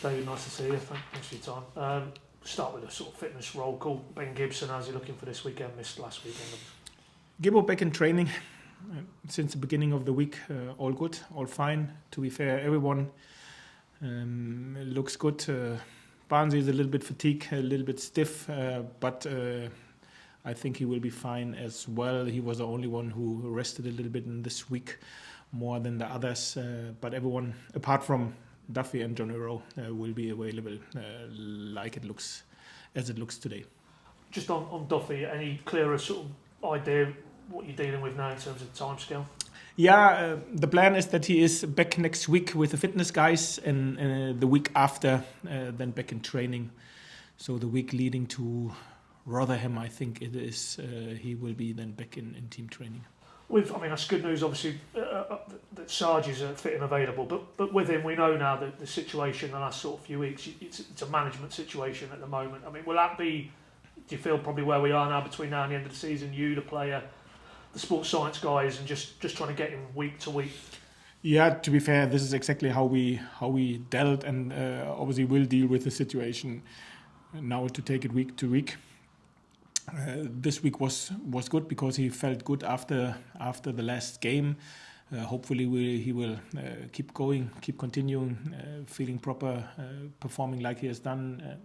David, nice to see you. Thanks for your time. Start with a sort of fitness roll call. Ben Gibson, how's he looking for this weekend? Missed last weekend. Gibbo back in training since the beginning of the week. All good, all fine. To be fair, everyone looks good. Barnsley is a little bit fatigued, a little bit stiff, but I think he will be fine as well. He was the only one who rested a little bit in this week more than the others. But everyone, apart from Duffy and Johnny Rowe, will be available like it looks, as it looks today. Just on Duffy, any clearer sort of idea what you're dealing with now in terms of timescale? Yeah, the plan is that he is back next week with the fitness guys, and the week after, then back in training. So the week leading to Rotherham, I think it is, he will be then back in team training. That's good news, obviously, that Sarge is fit and available. But with him, we know now that the situation the last sort of few weeks, it's a management situation at the moment. I mean, will that be? Do you feel probably where we are now between now and the end of the season? You, the player, the sports science guys, and just trying to get him week to week. Yeah, to be fair, this is exactly how we dealt, and obviously will deal with the situation now to take it week to week. This week was good because he felt good after the last game. Hopefully he will keep going, keep continuing, feeling proper, performing like he has done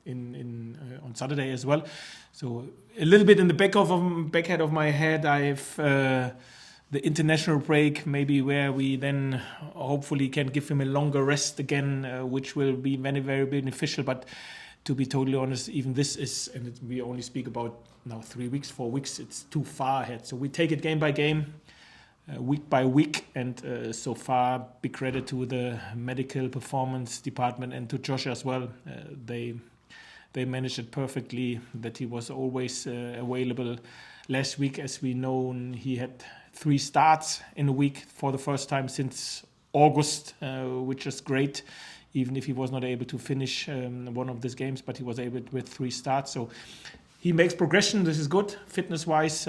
on Saturday as well. So a little bit in the back head of my head, I've the international break, maybe where we then hopefully can give him a longer rest again, which will be very, very beneficial. But to be totally honest, even this is, and we only speak about now 3 weeks, 4 weeks, it's too far ahead. So we take it game by game, week by week, and so far, big credit to the medical performance department and to Josh as well. They managed it perfectly, that he was always available. Last week, as we know, he had 3 starts in a week for the first time since August, which is great. Even if he was not able to finish one of these games, but he was able with 3 starts. So he makes progression. This is good. Fitness-wise,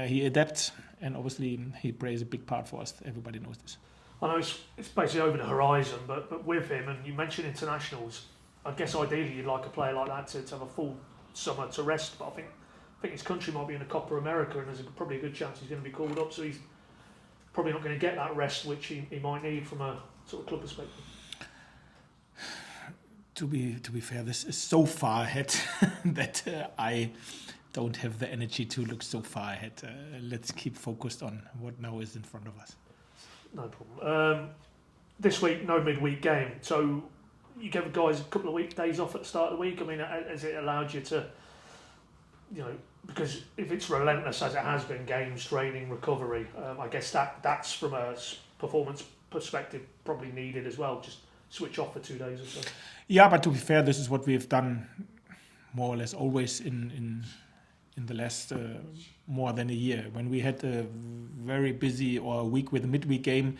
he adapts, and obviously he plays a big part for us. Everybody knows this. I know it's basically over the horizon, but with him, and you mentioned internationals, I guess ideally you'd like a player like that to have a full summer to rest, but I think his country might be in the Copa America, and there's probably a good chance he's going to be called up, so he's probably not going to get that rest which he might need from a sort of club perspective. To be fair, this is so far ahead that I don't have the energy to look so far ahead. Let's keep focused on what now is in front of us. No problem. This week, no midweek game. So you gave the guys a couple of days off at the start of the week. I mean, has it allowed you to, because if it's relentless as it has been, games, training, recovery, I guess that's from a performance perspective probably needed as well. Just switch off for 2 days or so. Yeah, but to be fair, this is what we've done more or less always in the last more than a year. When we had a very busy or a week with a midweek game,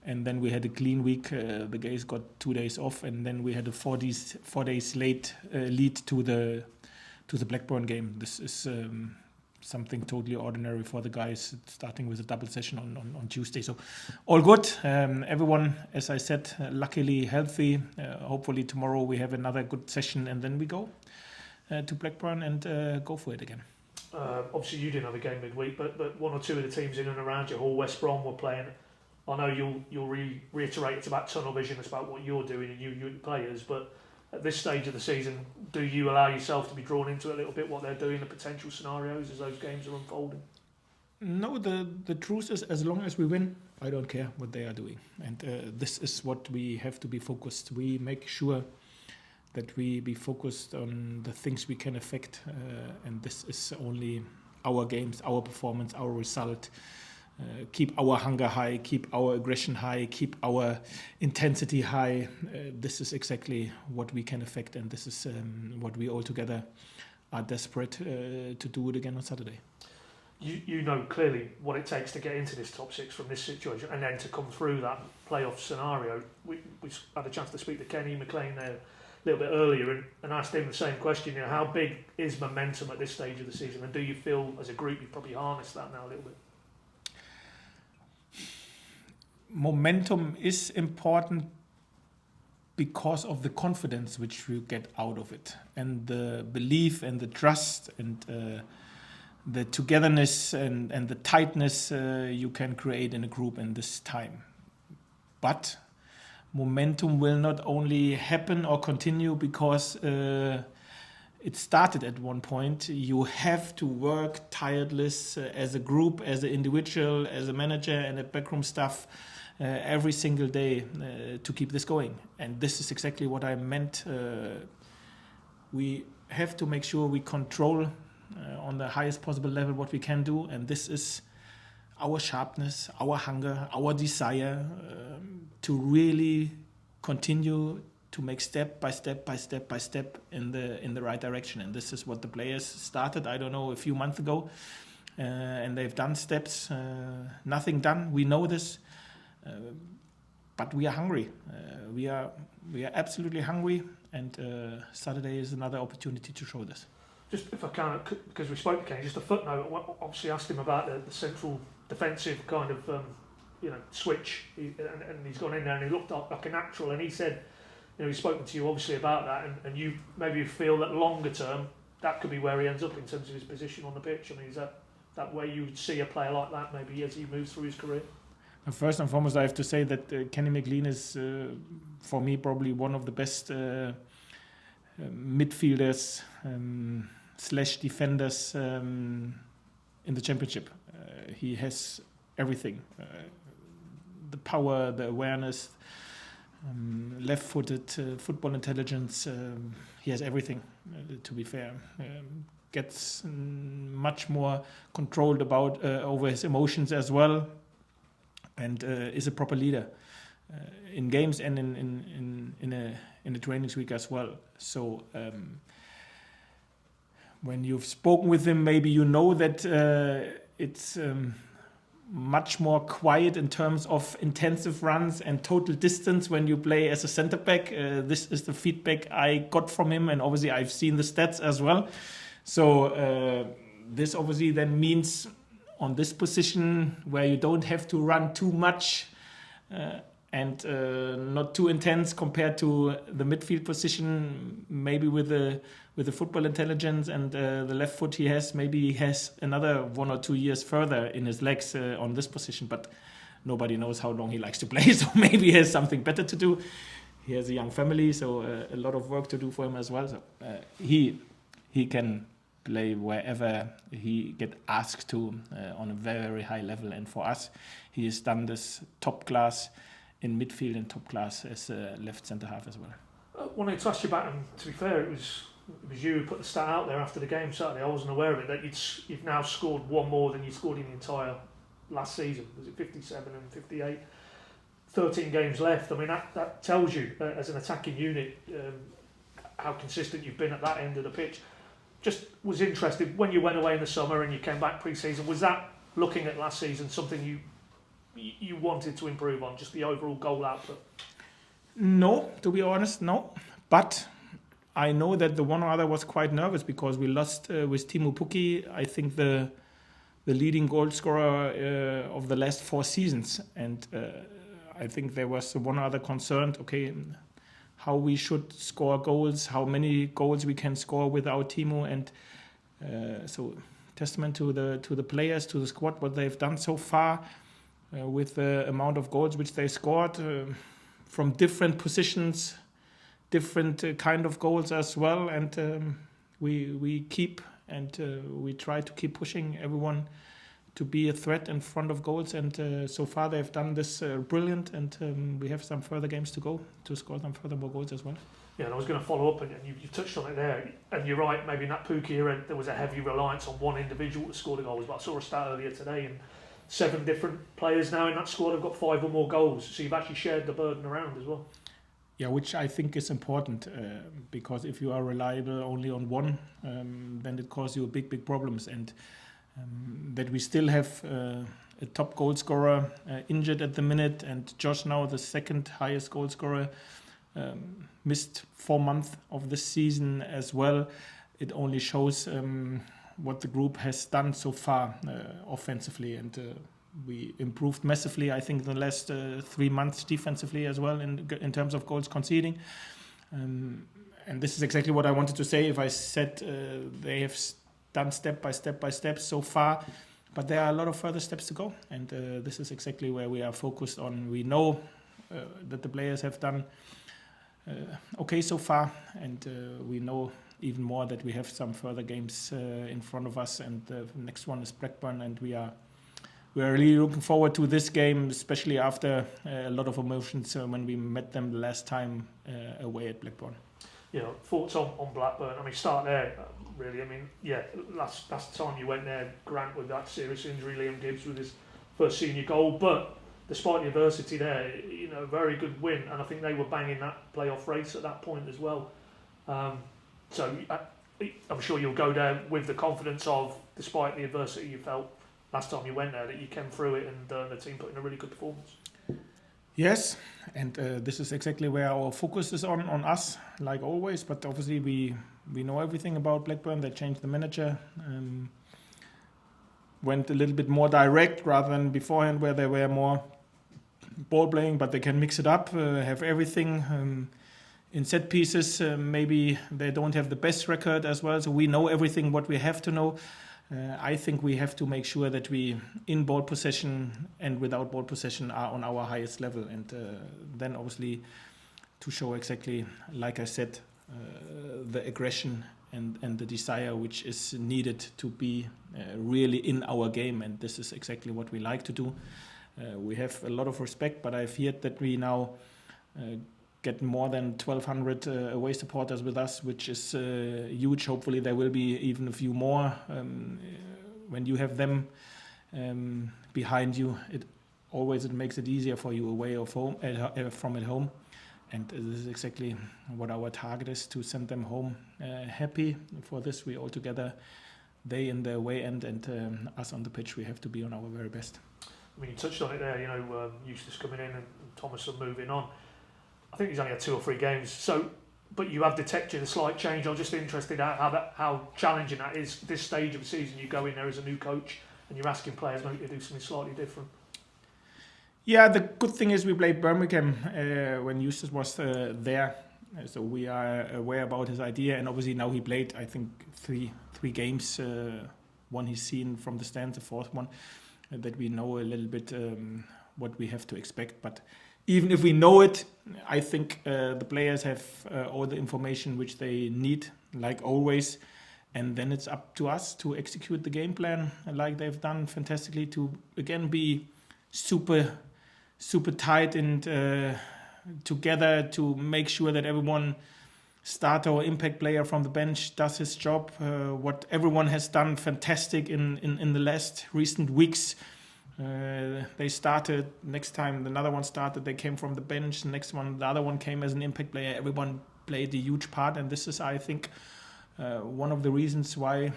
and then we had a clean week, the guys got 2 days off, and then we had a 4 days late lead to the Blackburn game. This is something totally ordinary for the guys, starting with a double session on Tuesday. So all good. Everyone, as I said, luckily healthy. Hopefully tomorrow we have another good session, and then we go to Blackburn and go for it again. Obviously you didn't have a game midweek, but 1 or 2 of the teams in and around you, Hull, West Brom, were playing. I know you'll reiterate it's about tunnel vision, it's about what you're doing and you the players, but at this stage of the season, do you allow yourself to be drawn into it a little bit, what they're doing, the potential scenarios as those games are unfolding? No, the truth is, as long as we win, I don't care what they are doing. And this is what we have to be focused. We make sure that we be focused on the things we can affect. And this is only our games, our performance, our result. Keep our hunger high, keep our aggression high, keep our intensity high. This is exactly what we can affect, and this is what we all together are desperate to do it again on Saturday. You know clearly what it takes to get into this top 6 from this situation, and then to come through that playoff scenario. We had a chance to speak to Kenny McLean there a little bit earlier and asked him the same question. How big is momentum at this stage of the season, and do you feel as a group you've probably harnessed that now a little bit? Momentum is important, because of the confidence which you get out of it, and the belief and the trust and the togetherness and the tightness you can create in a group in this time. But momentum will not only happen or continue because it started at one point. You have to work tireless as a group, as an individual, as a manager and a backroom staff every single day to keep this going. And this is exactly what I meant. We have to make sure we control on the highest possible level what we can do. And this is our sharpness, our hunger, our desire to really continue to make step by step in the right direction. And this is what the players started, I don't know, a few months ago. And they've done steps, nothing done. We know this. But we are hungry. We are absolutely hungry, and Saturday is another opportunity to show this. Just if I can, because we spoke to Kane, just a footnote. I obviously asked him about the central defensive kind of switch, and he's gone in there and he looked like a natural, and he said, he's spoken to you obviously about that, and you maybe feel that longer term that could be where he ends up in terms of his position on the pitch. I mean, is that where you would see a player like that maybe as he moves through his career? First and foremost, I have to say that Kenny McLean is, for me, probably one of the best midfielders / defenders in the Championship. He has everything. The power, the awareness, left-footed, football intelligence. He has everything, to be fair. Gets much more controlled over his emotions as well. And is a proper leader in games and in a trainings week as well. So when you've spoken with him, maybe you know that it's much more quiet in terms of intensive runs and total distance when you play as a centre back. This is the feedback I got from him, and obviously I've seen the stats as well. So this obviously then means on this position where you don't have to run too much and not too intense compared to the midfield position, maybe with the football intelligence and the left foot he has, maybe he has another 1 or 2 years further in his legs on this position, but nobody knows how long he likes to play, so maybe he has something better to do. He has a young family, so a lot of work to do for him as well. So he can play wherever he get asked to on a very, very high level. And for us, he has done this top class in midfield and top class as a left centre half as well. I wanted to ask you about him. To be fair, it was you who put the stat out there after the game Saturday. I wasn't aware of it, that you've now scored one more than you scored in the entire last season. Was it 57 and 58? 13 games left. I mean, that tells you, as an attacking unit, how consistent you've been at that end of the pitch. Just was interested, when you went away in the summer and you came back pre-season, was that, looking at last season, something you wanted to improve on, just the overall goal output? No, to be honest, no. But I know that the one or other was quite nervous because we lost with Teemu Pukki, I think the leading goal scorer of the last 4 seasons. And I think there was one or other concerned, okay, how we should score goals, how many goals we can score without Teemu, and so testament to the players, to the squad, what they've done so far with the amount of goals which they scored from different positions, different kind of goals as well, and we keep and we try to keep pushing everyone to be a threat in front of goals, and so far they've done this brilliant, and we have some further games to go to score some further more goals as well. Yeah, and I was going to follow up, and you touched on it there, and you're right, maybe in that Pukki era there was a heavy reliance on one individual to score the goals, but I saw a stat earlier today, and 7 different players now in that squad have got 5 or more goals, so you've actually shared the burden around as well. Yeah, which I think is important, because if you are reliable only on one, then it causes you big problems, and that we still have a top goal scorer injured at the minute, and Josh now the second highest goal scorer, missed 4 months of this season as well. It only shows what the group has done so far offensively, and We improved massively, I think, in the last 3 months defensively as well in terms of goals conceding. And this is exactly what I wanted to say. If I said they have done step by step so far, but there are a lot of further steps to go. And this is exactly where we are focused on. We know that the players have done okay so far, and we know even more that we have some further games in front of us. And the next one is Blackburn, and we are really looking forward to this game, especially after a lot of emotions when we met them the last time away at Blackburn. Yeah, thoughts on Blackburn? I mean, start there, really. I mean, yeah, last time you went there, Grant with that serious injury, Liam Gibbs with his first senior goal, but despite the adversity there, you know, very good win, and I think they were banging that playoff race at that point as well. So I'm sure you'll go there with the confidence of, despite the adversity you felt last time you went there, that you came through it and the team put in a really good performance. Yes, and this is exactly where our focus is on us, like always. But obviously we know everything about Blackburn. They changed the manager, went a little bit more direct rather than beforehand where they were more ball playing, but they can mix it up, have everything. In set pieces, maybe they don't have the best record as well, so we know everything what we have to know. I think we have to make sure that we, in ball possession and without ball possession, are on our highest level. And then obviously to show exactly, like I said, the aggression and the desire which is needed to be really in our game. And this is exactly what we like to do. We have a lot of respect, but I've heard that we now get more than 1,200 away supporters with us, which is huge. Hopefully there will be even a few more. When you have them behind you, it makes it easier for you away or from at home. And this is exactly what our target is, to send them home happy. For this, we all together, they in the away end and us on the pitch, we have to be on our very best. I mean, you touched on it there, you know, Eustace coming in and Thomason moving on. I think he's only had 2 or 3 games. So, but you have detected a slight change. I'm just interested how challenging that is this stage of the season. You go in there as a new coach and you're asking players maybe to do something slightly different. Yeah, the good thing is we played Birmingham when Eustace was there, so we are aware about his idea. And obviously now he played, I think, three games. One he's seen from the stands, the 4th one, that we know a little bit what we have to expect. But even if we know it, I think the players have all the information which they need, like always. And then it's up to us to execute the game plan like they've done fantastically, to again be super tight and together, to make sure that everyone, starter or impact player from the bench, does his job. What everyone has done fantastic in the last recent weeks. They started, next time another one started, they came from the bench, the other one came as an impact player. Everyone played a huge part, and this is, I think, one of the reasons why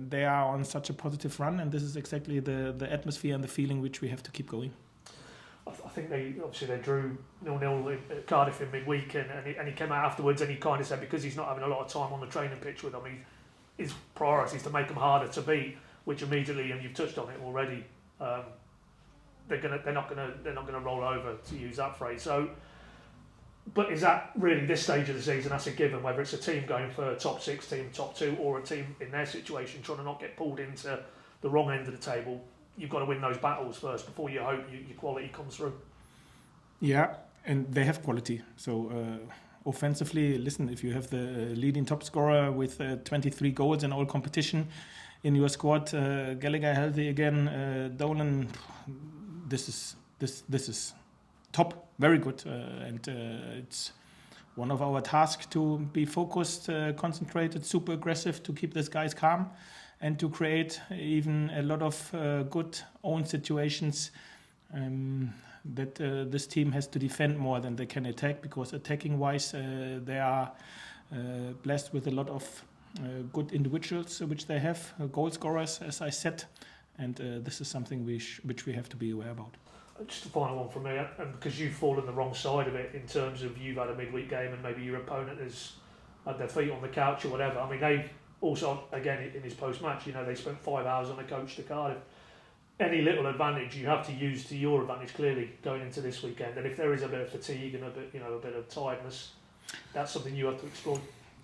they are on such a positive run, and this is exactly the atmosphere and the feeling which we have to keep going. I think they drew 0-0 at Cardiff in midweek, and he came out afterwards and he kind of said, because he's not having a lot of time on the training pitch with them, his priority is to make them harder to beat, which immediately, and you've touched on it already, they're not gonna roll over, to use that phrase. So, but is that really this stage of the season? That's a given. Whether it's a team going for top 6, team top 2, or a team in their situation trying to not get pulled into the wrong end of the table, you've got to win those battles first before you hope your quality comes through. Yeah, and they have quality. So offensively, listen, if you have the leading top scorer with 23 goals in all competition in your squad, Gallagher healthy again, Dolan, this is top, very good, and it's one of our tasks to be focused, concentrated, super aggressive, to keep these guys calm, and to create even a lot of good own situations that this team has to defend more than they can attack, because attacking wise they are blessed with a lot of good individuals which they have, goal scorers, as I said, and this is something which we have to be aware about. Just a final one from me, and because you've fallen the wrong side of it in terms of you've had a midweek game and maybe your opponent has had their feet on the couch or whatever. I mean, they also, again, in his post-match, you know, they spent 5 hours on a coach to Cardiff. any little advantage you have to use to your advantage clearly going into this weekend. And if there is a bit of fatigue and a bit of tiredness, that's something you have to explore.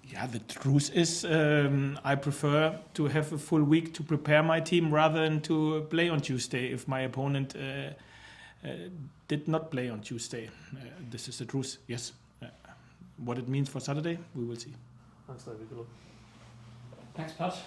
Yeah, the truth is, I prefer to have a full week to prepare my team rather than to play on Tuesday if my opponent did not play on Tuesday. This is the truth, yes. What it means for Saturday, we will see. Thanks, David. Good luck. Thanks, Pat.